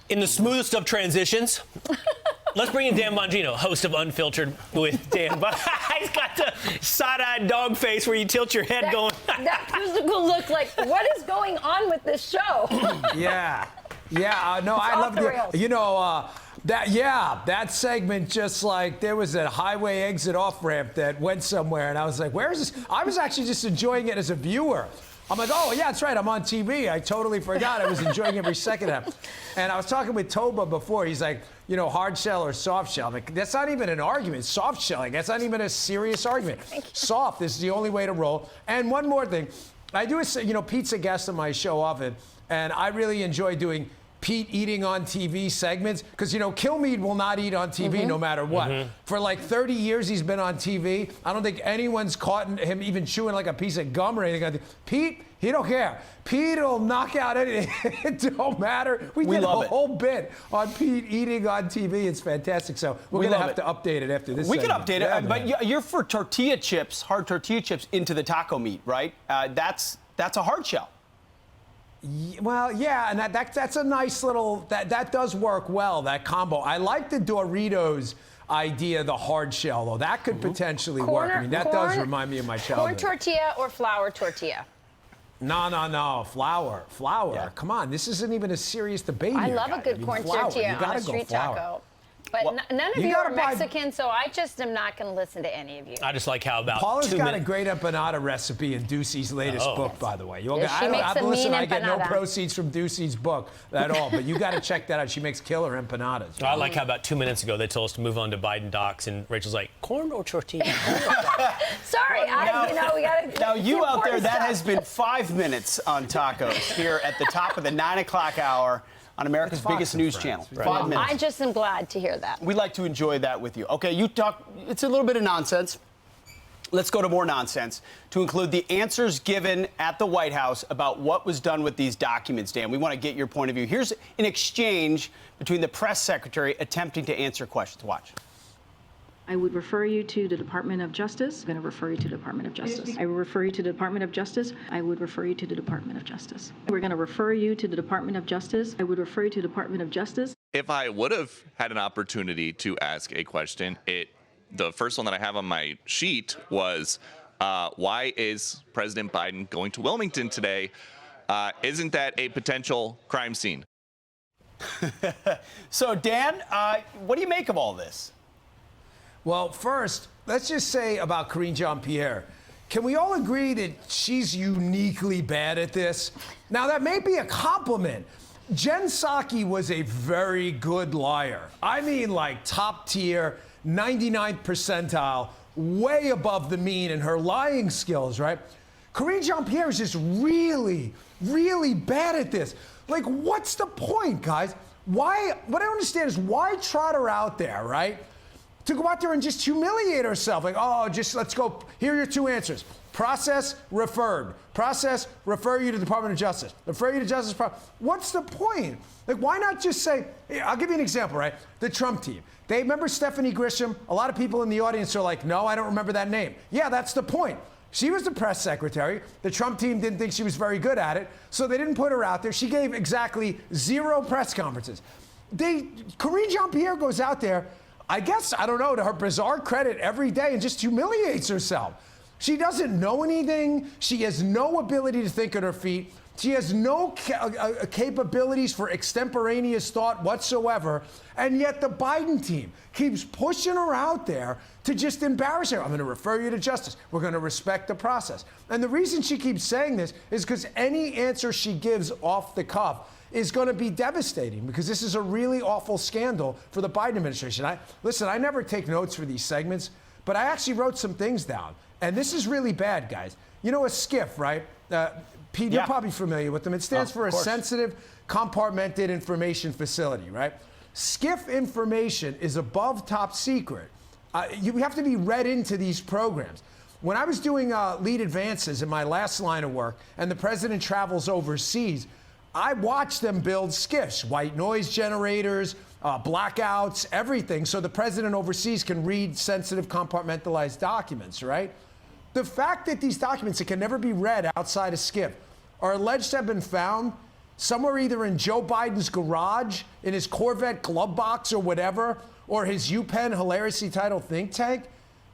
In the smoothest of transitions, let's bring in Dan Bongino, host of Unfiltered with Dan. He's got the side-eyed dog face where you tilt your head going. That physical look like, what is going on with this show? Yeah. No, I love the, that segment, just like there was a highway exit off-ramp that went somewhere, and I was like, where is this? I was actually just enjoying it as a viewer. I'm like, oh, yeah, that's right, I'm on TV. I totally forgot. I was enjoying every second of it. And I was talking with Toba before. He's like, hard shell or soft shell. Like, that's not even an argument. Soft shelling, that's not even a serious argument. Soft is the only way to roll. And one more thing. I do, Pete's a guest on my show often, and I really enjoy doing Pete eating on TV segments, because, Kilmeade will not eat on TV no matter what. For like 30 years he's been on TV. I don't think anyone's caught him even chewing like a piece of gum or anything. Pete, he don't care. Pete will knock out anything. It don't matter. We did a whole bit on Pete eating on TV. It's fantastic. So we're going to have to update it after this. We segment. can update it, but you're for tortilla chips, hard tortilla chips into the taco meat, right? That's a hard shell. Well, yeah, and that's a nice little, that does work well, that combo. I like the Doritos idea, the hard shell, though. That could potentially work. I mean, that does remind me of my childhood. Corn tortilla or flour tortilla? No. Flour. Yeah. Come on, this isn't even a serious debate I here, love guys. a good corn tortilla on a street taco. But none of you are Mexican, so I just am not going to listen to any of you. I just like how about Paula's got a great empanada recipe in Ducey's latest book, by the way. I get no proceeds from Ducey's book at all, but you got to check that out. She makes killer empanadas. I like how about 2 minutes ago they told us to move on to Biden docs, and Rachel's like, corn or tortilla? Sorry, we got to. Now, you out there, that has been 5 minutes on tacos here at the top of the 9 o'clock hour on America's biggest news channel. Right. 5 minutes. I just am glad to hear that. We like to enjoy that with you. Okay, you talk, it's a little bit of nonsense. Let's go to more nonsense to include the answers given at the White House about what was done with these documents, Dan. We want to get your point of view. Here's an exchange between the press secretary attempting to answer questions. Watch. I would refer you to the Department of Justice. I'm going to refer you to the Department of Justice. I will refer you to the Department of Justice. I would refer you to the Department of Justice. We're going to refer you to the Department of Justice. I would refer you to the Department of Justice. If I would have had an opportunity to ask a question, the first one that I have on my sheet was, why is President Biden going to Wilmington today? Isn't that a potential crime scene? So, Dan, what do you make of all this? Well, first, let's just say about Karine Jean-Pierre. Can we all agree that she's uniquely bad at this? Now, that may be a compliment. Jen Psaki was a very good liar. I mean, like top tier, 99th percentile, way above the mean in her lying skills, right? Karine Jean-Pierre is just really, really bad at this. Like, what's the point, guys? What I don't understand is why trot her out there, right? To go out there and just humiliate herself. Like, let's go. Here are your two answers. Process, referred. Process, refer you to the Department of Justice. Refer you to Justice. What's the point? Like, why not just say, I'll give you an example, right? The Trump team. They remember Stephanie Grisham. A lot of people in the audience are like, no, I don't remember that name. Yeah, that's the point. She was the press secretary. The Trump team didn't think she was very good at it, so they didn't put her out there. She gave exactly 0 press conferences. Karine Jean-Pierre goes out there, I guess, I don't know, to her bizarre credit, every day and just humiliates herself. She doesn't know anything. She has no ability to think on her feet. She has no capabilities for extemporaneous thought whatsoever. And yet the Biden team keeps pushing her out there to just embarrass her. I'm going to refer you to justice. We're going to respect the process. And the reason she keeps saying this is because any answer she gives off the cuff is going to be devastating, because this is a really awful scandal for the Biden administration. I never take notes for these segments, but I actually wrote some things down. And this is really bad, guys. You know a SCIF, right? Pete, you're probably familiar with them. It stands for a sensitive, compartmented information facility, right? SCIF information is above top secret. You have to be read into these programs. When I was doing lead advances in my last line of work, and the president travels overseas, I watched them build SCIFs, white noise generators, blackouts, everything, so the president overseas can read sensitive, compartmentalized documents, right? The fact that these documents that can never be read outside of SCIF are alleged to have been found somewhere either in Joe Biden's garage, in his Corvette glove box or whatever, or his UPenn hilariously titled think tank?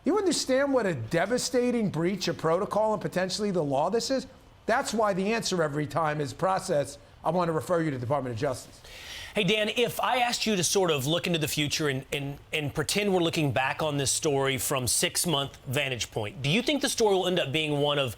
You understand what a devastating breach of protocol and potentially the law this is? That's why the answer every time is process. I want to refer you to the Department of Justice. Hey, Dan, if I asked you to sort of look into the future and pretend we're looking back on this story from 6-month vantage point, do you think the story will end up being one of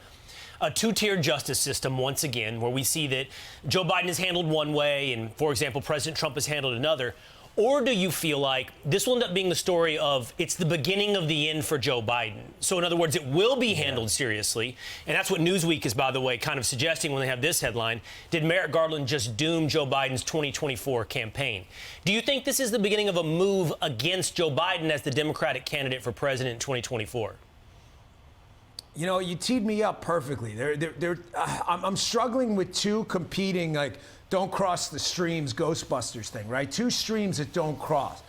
a two-tiered justice system once again, where we see that Joe Biden is handled one way and, for example, President Trump is handled another? Or do you feel like this will end up being the story of it's the beginning of the end for Joe Biden? So, in other words, it will be handled seriously. And that's what Newsweek is, by the way, kind of suggesting when they have this headline. Did Merrick Garland just doom Joe Biden's 2024 campaign? Do you think this is the beginning of a move against Joe Biden as the Democratic candidate for president in 2024? You know, you teed me up perfectly. I'm struggling with two competing, like, don't cross the streams Ghostbusters thing, right? Two streams that don't cross.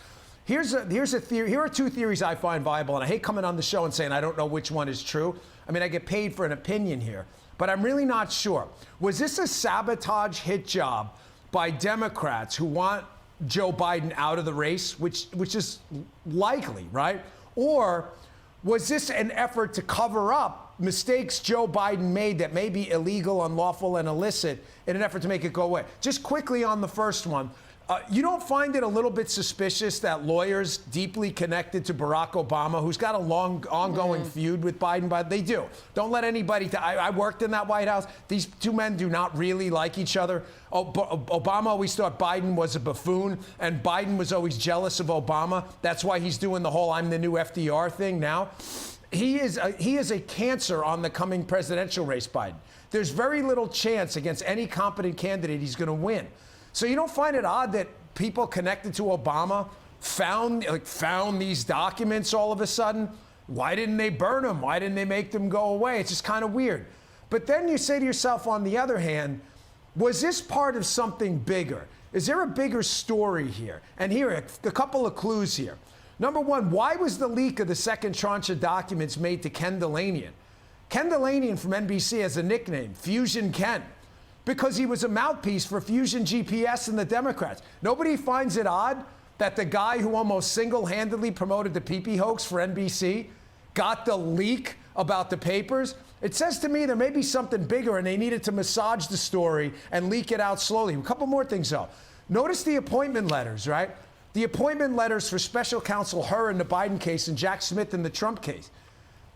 Here's a theory. Here are two theories I find viable, and I hate coming on the show and saying I don't know which one is true. I mean, I get paid for an opinion here, but I'm really not sure. Was this a sabotage hit job by Democrats who want Joe Biden out of the race, which is likely, right? Or was this an effort to cover up mistakes Joe Biden made that may be illegal, unlawful, and illicit in an effort to make it go away? Just quickly on the first one, you don't find it a little bit suspicious that lawyers deeply connected to Barack Obama, who's got a long, ongoing feud with Biden, but they do. Don't let anybody, I worked in that White House. These two men do not really like each other. Obama always thought Biden was a buffoon, and Biden was always jealous of Obama. That's why he's doing the whole I'm the new FDR thing now. He is a cancer on the coming presidential race, Biden. There's very little chance against any competent candidate he's going to win. So you don't find it odd that people connected to Obama found these documents all of a sudden? Why didn't they burn them? Why didn't they make them go away? It's just kind of weird. But then you say to yourself, on the other hand, was this part of something bigger? Is there a bigger story here? And here, a couple of clues here. Number one, why was the leak of the second tranche of documents made to Ken Delanian? Ken Delanian from NBC has a nickname, Fusion Ken, because he was a mouthpiece for Fusion GPS and the Democrats. Nobody finds it odd that the guy who almost single-handedly promoted the pee-pee hoax for NBC got the leak about the papers? It says to me there may be something bigger, and they needed to massage the story and leak it out slowly. A couple more things, though. Notice the appointment letters, right? The appointment letters for Special Counsel Hur in the Biden case and Jack Smith in the Trump case.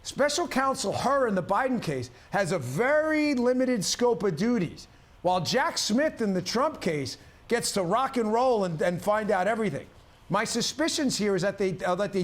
Special Counsel Hur in the Biden case has a very limited scope of duties, while Jack Smith in the Trump case gets to rock and roll and find out everything. My suspicions here is that they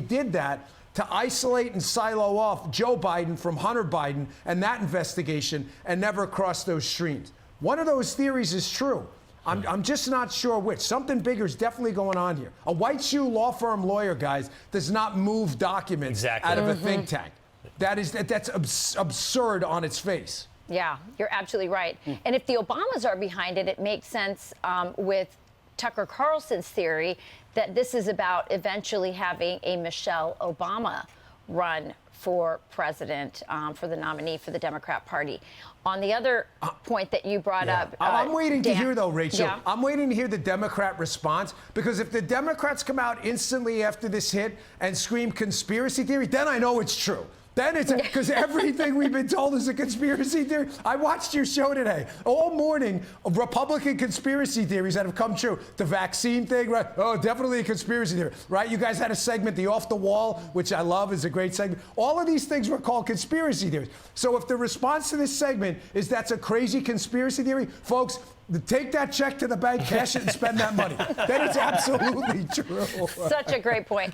did that to isolate and silo off Joe Biden from Hunter Biden and that investigation and never cross those streams. One of those theories is true. I'm just not sure which. Something bigger is definitely going on here. A white shoe law firm lawyer, guys, does not move documents out of a think tank. That's absurd on its face. Yeah, you're absolutely right. And if the Obamas are behind it, it makes sense with Tucker Carlson's theory that this is about eventually having a Michelle Obama run for president, for the nominee for the Democrat Party. On the other point that you brought up, I'm waiting to hear, though, Rachel. Yeah. I'm waiting to hear the Democrat response, because if the Democrats come out instantly after this hit and scream conspiracy theory, then I know it's true. Then it's because everything we've been told is a conspiracy theory. I watched your show today. All morning, Republican conspiracy theories that have come true. The vaccine thing, right? Oh, definitely a conspiracy theory, right? You guys had a segment, the Off the Wall, which I love, is a great segment. All of these things were called conspiracy theories. So if the response to this segment is that's a crazy conspiracy theory, folks, take that check to the bank, cash it, and spend that money. Then it's absolutely true. Such a great point.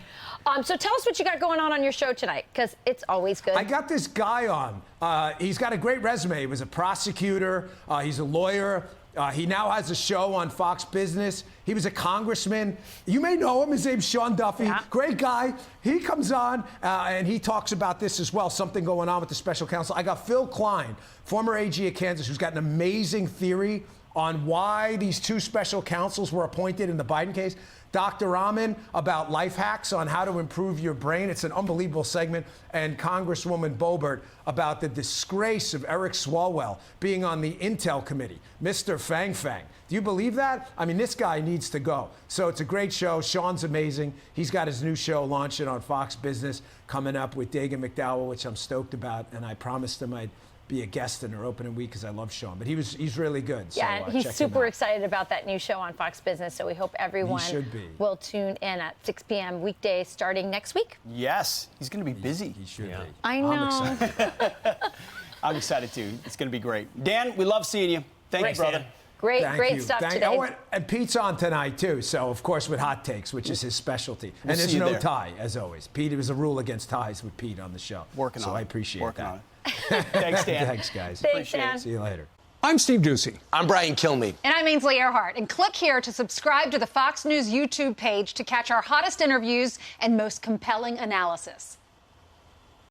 So tell us what you got going on your show tonight, because it's always good. I got this guy on. He's got a great resume. He was a prosecutor. He's a lawyer. He now has a show on Fox Business. He was a congressman. You may know him. His name's Sean Duffy. Yeah. Great guy. He comes on and he talks about this as well, something going on with the special counsel. I got Phil Klein, former AG of Kansas, who's got an amazing theory on why these 2 special counsels were appointed in the Biden case. Dr. Rahman about life hacks on how to improve your brain. It's an unbelievable segment. And Congresswoman Boebert about the disgrace of Eric Swalwell being on the Intel committee. Mr. Fang Fang. Do you believe that? I mean, this guy needs to go. So it's a great show. Sean's amazing. He's got his new show launching on Fox Business coming up with Dagan McDowell, which I'm stoked about. And I promised him I'd be a guest in our opening week because I love Sean. But he's really good. Yeah, so, he's check him super out. excited about that new show on Fox Business. So we hope everyone will tune in at 6 p.m. weekdays starting next week. Yes, he's going to be busy. He should be. I know. I'm excited. I'm excited too. It's going to be great. Dan, we love seeing you. Thank you, brother. Dan. Great stuff today. Oh, and Pete's on tonight, too. So, of course, with hot takes, which is his specialty. And there's no tie, as always. Pete, it was a rule against ties with Pete on the show. Working on it. So I appreciate Working that. on it. Thanks, Dan. Thanks, guys. Thanks, Dan. See you later. I'm Steve Ducey. I'm Brian Kilmeade. And I'm Ainsley Earhart. And click here to subscribe to the Fox News YouTube page to catch our hottest interviews and most compelling analysis.